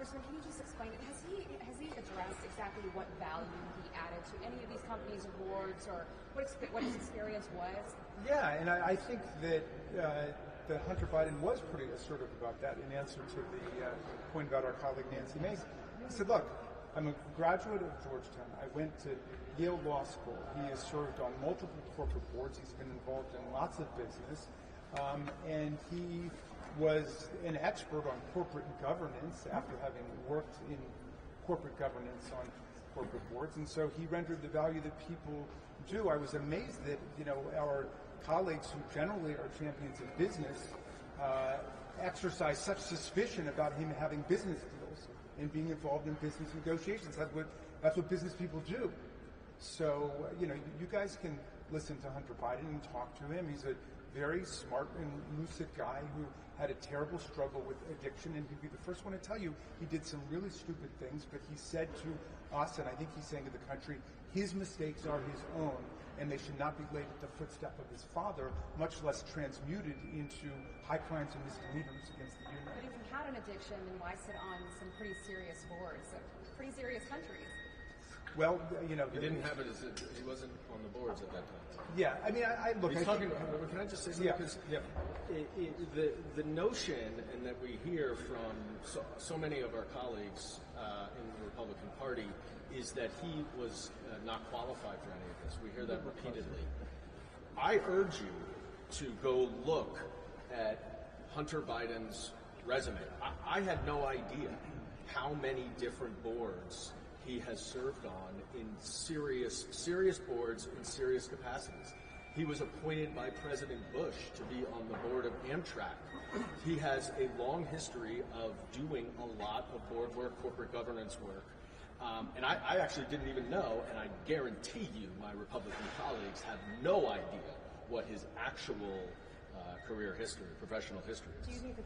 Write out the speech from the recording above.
Congressman, can you just explain it? Has he addressed exactly what value he added to any of these companies' awards, or what his experience was? Yeah, and I think that Hunter Biden was pretty assertive about that in answer to the point about our colleague Nancy Mason. He said, look, I'm a graduate of Georgetown. I went to Yale Law School. He has served on multiple corporate boards. He's been involved in lots of business. And he was an expert on corporate governance after having worked in corporate governance on corporate boards. And so he rendered the value that people do. I was amazed that, our colleagues who generally are champions of business exercise such suspicion about him having business deals and being involved in business negotiations. That's what business people do. So, you guys can listen to Hunter Biden and talk to him. He's a very smart and lucid guy who had a terrible struggle with addiction, and he'd be the first one to tell you he did some really stupid things, but he said to us, and I think he's saying to the country, his mistakes are his own, and they should not be laid at the footstep of his father, much less transmuted into high crimes and misdemeanors against the union. But if he had an addiction, then why sit on some pretty serious boards of pretty serious countries? Well, he didn't have it he wasn't on the boards at that time. Yeah, I mean, I look. He's talking. Can I just say something? Because the notion, and that we hear from so many of our colleagues in the Republican Party, is that he was not qualified for any of this. We hear that repeatedly. I urge you to go look at Hunter Biden's resume. I had no idea how many different boards he has served on in serious boards in serious capacities. He was appointed by President Bush to be on the board of Amtrak. He has a long history of doing a lot of board work, corporate governance work. And I actually didn't even know, and I guarantee you my Republican colleagues have no idea what his actual career history, professional history is. Do you think the